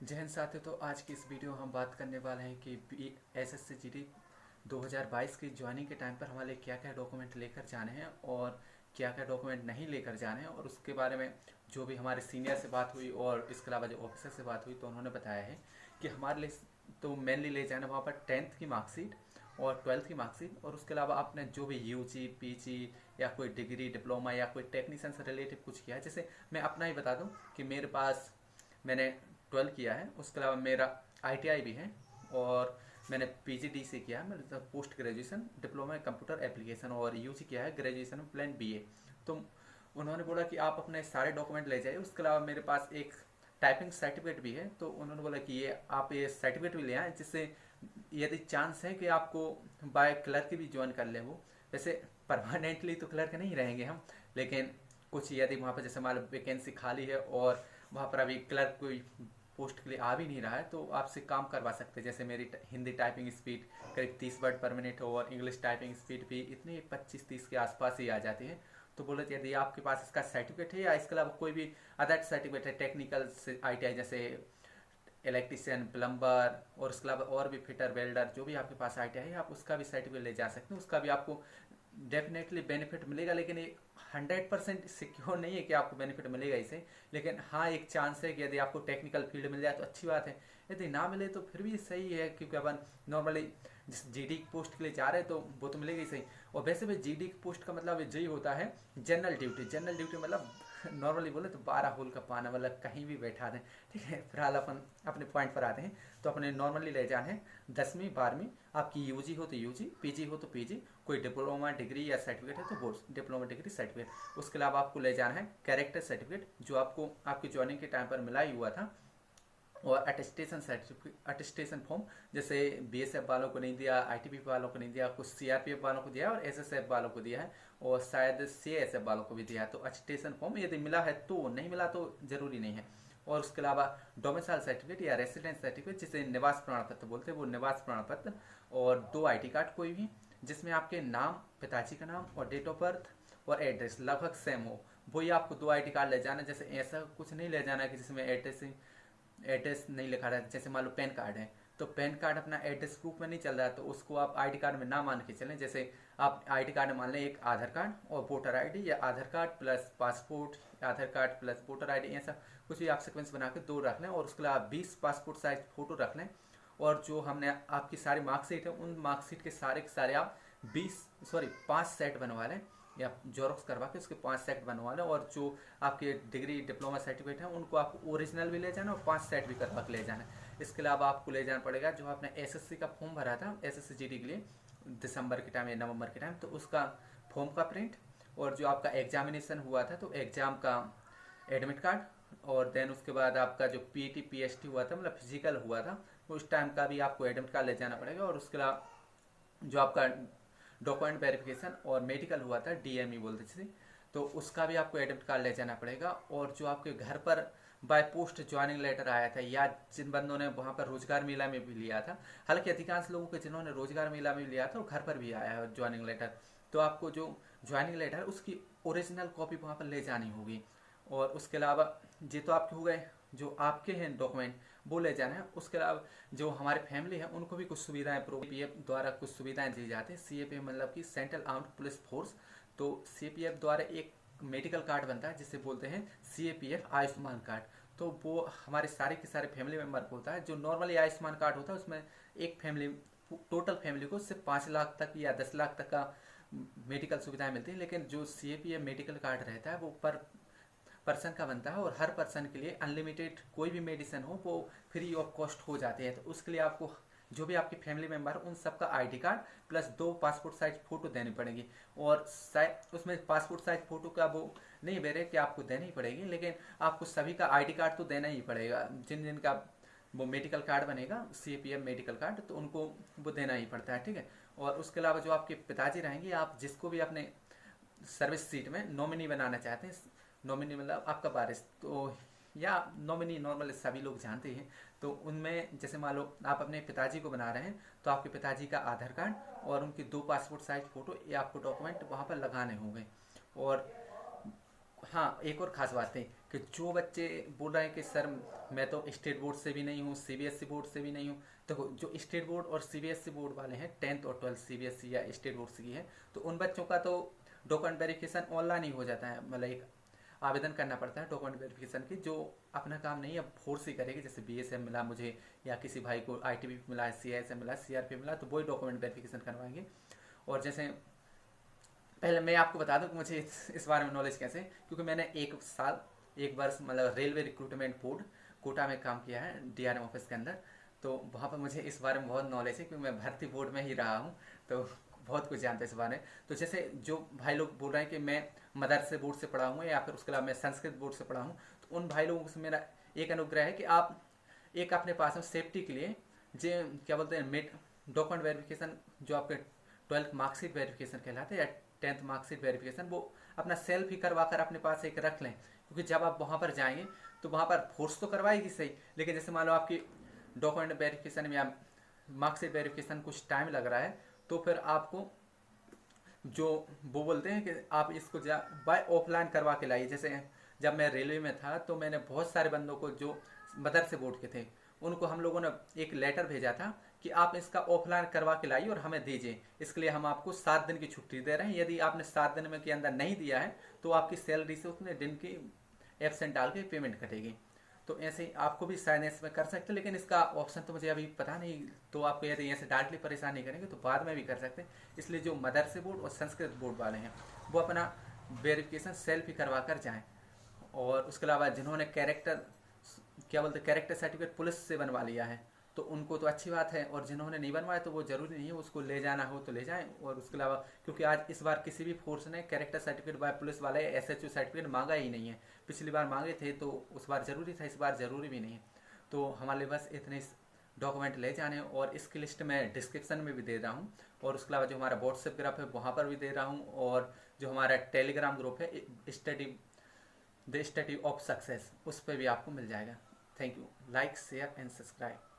जय हिंद साथियों। तो आज की इस वीडियो में हम बात करने वाले हैं कि एसएससी जीडी 2022 की ज्वाइनिंग के टाइम पर हमारे क्या क्या डॉक्यूमेंट लेकर जाने हैं और क्या क्या डॉक्यूमेंट नहीं लेकर जाने हैं, और उसके बारे में जो भी हमारे सीनियर से बात हुई और इसके अलावा जो ऑफिसर से बात हुई तो उन्होंने बताया है कि हमारे लिए तो मेनली ले जाना वहाँ पर 10th की मार्कशीट और 12th की मार्कशीट, और उसके अलावा आपने जो भी यूजी पीजी या कोई डिग्री डिप्लोमा या कोई टेक्नीशियन से रिलेटेड कुछ किया है। जैसे मैं अपना ही बता दूं कि मेरे पास मैंने 12 किया है, उसके अलावा मेरा आईटीआई भी है और मैंने पीजीडीसी किया है, मतलब post graduation diploma computer application, और यूजी किया है ग्रेजुएशन में प्लान बीए। तो उन्होंने बोला कि आप अपने सारे डॉक्यूमेंट ले जाइए। उसके अलावा मेरे पास एक टाइपिंग सर्टिफिकेट भी है, तो उन्होंने बोला कि ये आप ये सर्टिफिकेट भी ले आए, जिससे यदि चांस है कि आपको बाय क्लर्क भी ज्वाइन कर ले। वो वैसे परमानेंटली तो क्लर्क नहीं रहेंगे हम, लेकिन कुछ यदि वहाँ पर जैसे मान लो वैकेंसी खाली है और वहाँ पर अभी क्लर्क कोई पोस्ट के लिए आ भी नहीं रहा है तो आपसे काम करवा सकते हैं। जैसे मेरी हिंदी टाइपिंग स्पीड करीब 30 वर्ड पर मिनट हो और इंग्लिश टाइपिंग स्पीड भी इतनी 25-30 के आसपास ही आ जाती है। तो बोले यदि आपके पास इसका सर्टिफिकेट है या इसके अलावा कोई भी अदर सर्टिफिकेट है टेक्निकल से आईटीआई जैसे इलेक्ट्रिशियन प्लम्बर और उसके अलावा और भी फिटर वेल्डर जो भी आपके पास आईटीआई है आप उसका भी सर्टिफिकेट ले जा सकते हैं। उसका भी आपको डेफिनेटली बेनिफिट मिलेगा, लेकिन ये 100% सिक्योर नहीं है कि आपको बेनिफिट मिलेगा इसे। लेकिन हाँ, एक चांस है कि यदि आपको टेक्निकल फील्ड मिल जाए तो अच्छी बात है, यदि ना मिले तो फिर भी सही है, क्योंकि अपन नॉर्मली जिस जीडी की पोस्ट के लिए जा रहे हैं तो वो तो मिलेगा ही सही। और वैसे भी जीडी की पोस्ट का मतलब यही होता है जनरल ड्यूटी। जनरल ड्यूटी मतलब नॉर्मली बोले तो 12 होल का पाना, मतलब कहीं भी बैठा दें। ठीक है, फिलहाल अपन अपने पॉइंट पर आते हैं। तो अपने नॉर्मली ले जाने हैं 10वीं 12वीं, आपकी यूजी हो तो यूजी, पीजी हो तो पीजी, कोई डिप्लोमा डिग्री या सर्टिफिकेट है तो वो डिप्लोमा डिग्री सर्टिफिकेट। उसके अलावा आपको ले जाना है कैरेक्टर सर्टिफिकेट जो आपको आपकी ज्वाइनिंग के टाइम पर मिला ही हुआ था, और अटेस्टेशन सर्टिफिकेट अटेस्टेशन फॉर्म जैसे बीएसएफ वालों को नहीं दिया, आईटीबीपी वालों को नहीं दिया, कुछ सीआरपीएफ वालों को दिया और एसएसएफ वालों को दिया है, और शायद सीएसएफ वालों को भी दिया है। तो अटेस्टेशन फॉर्म यदि मिला है तो, नहीं मिला तो जरूरी नहीं है। और उसके अलावा डोमिसाइल सर्टिफिकेट या रेसिडेंस सर्टिफिकेट जिसे निवास प्रमाण पत्र बोलते हैं, वो निवास प्रमाण पत्र, और 2 आईडी कार्ड कोई भी जिसमें आपके नाम, पिताजी का नाम और डेट ऑफ बर्थ और एड्रेस लगभग सेम हो, वही आपको 2 आईडी कार्ड ले जाना। जैसे ऐसा कुछ नहीं ले जाना कि जिसमें एड्रेस नहीं लिखा रहा है। जैसे मान लो पैन कार्ड है तो पैन कार्ड अपना एड्रेस प्रूफ में नहीं चल रहा है तो उसको आप आईडी कार्ड में ना मान के चलें। जैसे आप आईडी कार्ड में मान लें एक आधार कार्ड और वोटर आईडी, या आधार कार्ड प्लस पासपोर्ट, आधार कार्ड प्लस वोटर आईडी, ऐसा कुछ भी आप सीक्वेंस बना के 2 रख लें, और उसके अलावा 20 पासपोर्ट साइज फोटो रख लें। और जो हमने आपकी सारी मार्कशीट है उन मार्कशीट के सारे आप 5 सेट बनवा लें, या जोरॉक्स करवा के उसके 5 सेट बनवा लें। और जो आपके डिग्री डिप्लोमा सर्टिफिकेट है उनको आपको ओरिजिनल भी ले जाना और 5 सेट भी करवा के ले जाना। इसके अलावा आपको ले जाना पड़ेगा जो आपने एसएससी का फॉर्म भरा था एसएससी जीडी के लिए दिसंबर के टाइम या नवंबर के टाइम, तो उसका फॉर्म का प्रिंट, और जो आपका एग्जामिनेशन हुआ था तो एग्जाम का एडमिट कार्ड, और देन उसके बाद आपका जो पीटी पीएसटी हुआ था मतलब फिजिकल हुआ था उस टाइम का भी आपको एडमिट कार्ड ले जाना पड़ेगा। और उसके अलावा जो आपका डॉक्यूमेंट वेरिफिकेशन और मेडिकल हुआ था डीएमई बोलते थे, तो उसका भी आपको एडमिट कार्ड ले जाना पड़ेगा। और जो आपके घर पर बाय पोस्ट ज्वाइनिंग लेटर आया था, या जिन बंदों ने वहाँ पर रोजगार मेला में भी लिया था, हालांकि अधिकांश लोगों के जिन्होंने रोजगार मेला में लिया था वो घर पर भी आया है ज्वाइनिंग लेटर, तो आपको जो ज्वाइनिंग लेटर है उसकी ओरिजिनल कॉपी वहाँ पर ले जानी होगी। और उसके अलावा ये तो आपके हो गए जो आपके हैं डॉक्यूमेंट, वो ले जाना है। उसके अलावा जो हमारे फैमिली है उनको भी कुछ सुविधाएं सीपीएफ द्वारा कुछ सुविधाएं दी जाती हैं। सीएपीएफ मतलब कि सेंट्रल आर्म्ड पुलिस फोर्स, तो सीपीएफ द्वारा एक मेडिकल कार्ड बनता है जिसे बोलते हैं सीएपीएफ आयुष्मान कार्ड। तो वो हमारे सारे के सारे फैमिली मेम्बर को होता है। जो नॉर्मली आयुष्मान कार्ड होता है उसमें एक फैमिली टोटल फैमिली को सिर्फ 5 लाख तक या 10 लाख तक का मेडिकल सुविधाएं मिलती हैं, लेकिन जो सीएपीएफ मेडिकल कार्ड रहता है वो पर पर्सन का बनता है, और हर पर्सन के लिए अनलिमिटेड कोई भी मेडिसिन हो वो फ्री ऑफ कॉस्ट हो जाती है। तो उसके लिए आपको जो भी आपके फैमिली मेम्बर उन सबका ID card plus 2 passport size photo देनी पड़ेगी। और उसमें पासपोर्ट साइज फोटो का वो नहीं बेरे कि आपको देनी ही पड़ेगी, लेकिन आपको सभी का आईडी कार्ड तो देना ही पड़ेगा। जिन जिन का वो मेडिकल कार्ड बनेगा सीपीएम मेडिकल कार्ड, तो उनको वो देना ही पड़ता है। ठीक है, और उसके अलावा जो आपके पिताजी रहेंगे, आप जिसको भी अपने सर्विस सीट में नॉमिनी बनाना चाहते हैं, नॉमिनी मतलब आपका वारिस, तो या नॉमिनी नॉर्मली सभी लोग जानते हैं, तो उनमें जैसे मान लो आप अपने पिताजी को बना रहे हैं तो आपके पिताजी का आधार कार्ड और उनकी 2 पासपोर्ट साइज फोटो ये आपको डॉक्यूमेंट वहाँ पर लगाने होंगे। और हाँ, एक और ख़ास बात है कि जो बच्चे बोल रहे हैं कि सर मैं तो स्टेट बोर्ड से भी नहीं हूँ, सीबीएसई बोर्ड से भी नहीं हूँ, तो जो स्टेट बोर्ड और सीबीएसई बोर्ड वाले हैं, 10th और 12th सीबीएसई या स्टेट बोर्ड से की है, तो उन बच्चों का तो डॉक्यूमेंट वेरिफिकेशन ऑनलाइन ही हो जाता है। मतलब एक आवेदन करना पड़ता है डॉक्यूमेंट वेरिफिकेशन की, जो अपना काम नहीं अब फोर्स ही करेगी। जैसे बीएसएफ मिला मुझे, या किसी भाई को आईटीबी मिला, सीआईएसएफ मिला, सीआरपी मिला, तो वही डॉक्यूमेंट वेरिफिकेशन करवाएंगे। और जैसे पहले मैं आपको बता दूं कि मुझे इस बारे में नॉलेज कैसे, क्योंकि मैंने एक वर्ष मतलब रेलवे रिक्रूटमेंट बोर्ड कोटा में काम किया है, डीआरएम ऑफिस के अंदर। तो वहाँ पर मुझे इस बारे में बहुत नॉलेज है, क्योंकि मैं भर्ती बोर्ड में ही रहा हूँ, तो बहुत कुछ जानते हैं इस बारे में। तो जैसे जो भाई लोग बोल रहे हैं कि मैं मदरसे बोर्ड से पढ़ा हूँ या फिर उसके अलावा मैं संस्कृत बोर्ड से पढ़ा हूँ, तो उन भाई लोगों से मेरा एक अनुग्रह है कि आप एक अपने पास में सेफ्टी के लिए जो क्या बोलते हैं मेट डॉक्यूमेंट वेरिफिकेशन, जो आपके 12th मार्कशीट वेरिफिकेशन कहलाते हैं या 10th मार्कशीट वेरिफिकेशन, वो अपना सेल्फ ही करवा कर अपने पास एक रख लें। क्योंकि जब आप वहाँ पर जाएंगे तो वहाँ पर फोर्स तो करवाएगी सही, लेकिन जैसे मान लो आपकी डॉक्यूमेंट वेरिफिकेशन में या मार्कशीट वेरिफिकेशन कुछ टाइम लग रहा है, तो फिर आपको जो वो बोलते हैं कि आप इसको बाय ऑफलाइन करवा के लाइए। जैसे जब मैं रेलवे में था तो मैंने बहुत सारे बंदों को जो मदरसे बोर्ड के थे, उनको हम लोगों ने एक लेटर भेजा था कि आप इसका ऑफलाइन करवा के लाइए और हमें दीजिए, इसके लिए हम आपको 7 दिन की छुट्टी दे रहे हैं। यदि आपने 7 दिन में के अंदर नहीं दिया है तो आपकी सैलरी से उतने दिन की एब्सेंट डाल के पेमेंट कटेगी। तो ऐसे ही आपको भी शायद इसमें कर सकते हैं, लेकिन इसका ऑप्शन तो मुझे अभी पता नहीं। तो आपको यदि ऐसे डायरेक्टली परेशान नहीं करेंगे तो बाद में भी कर सकते हैं। इसलिए जो मदरसे बोर्ड और संस्कृत बोर्ड वाले हैं वो अपना वेरिफिकेशन सेल्फ ही करवा कर जाएँ। और उसके अलावा जिन्होंने कैरेक्टर सर्टिफिकेट पुलिस से बनवा लिया है तो उनको तो अच्छी बात है, और जिन्होंने नहीं बनवाया तो वो ज़रूरी नहीं है, उसको ले जाना हो तो ले जाएं। और उसके अलावा क्योंकि आज इस बार किसी भी फोर्स ने कैरेक्टर सर्टिफिकेट बाय पुलिस वाले एसएचओ सर्टिफिकेट मांगा ही नहीं है। पिछली बार मांगे थे तो उस बार ज़रूरी था, इस बार ज़रूरी भी नहीं है। तो हमारे बस इतने डॉक्यूमेंट ले जाने, और इसकी लिस्ट मैं डिस्क्रिप्शन में भी दे रहा हूँ, और उसके अलावा जो हमारा व्हाट्सएप ग्रुप है वहाँ पर भी दे रहा हूँ, और जो हमारा टेलीग्राम ग्रुप है द स्टडी ऑफ सक्सेस, उस पर भी आपको मिल जाएगा। Thank you. Like share and subscribe.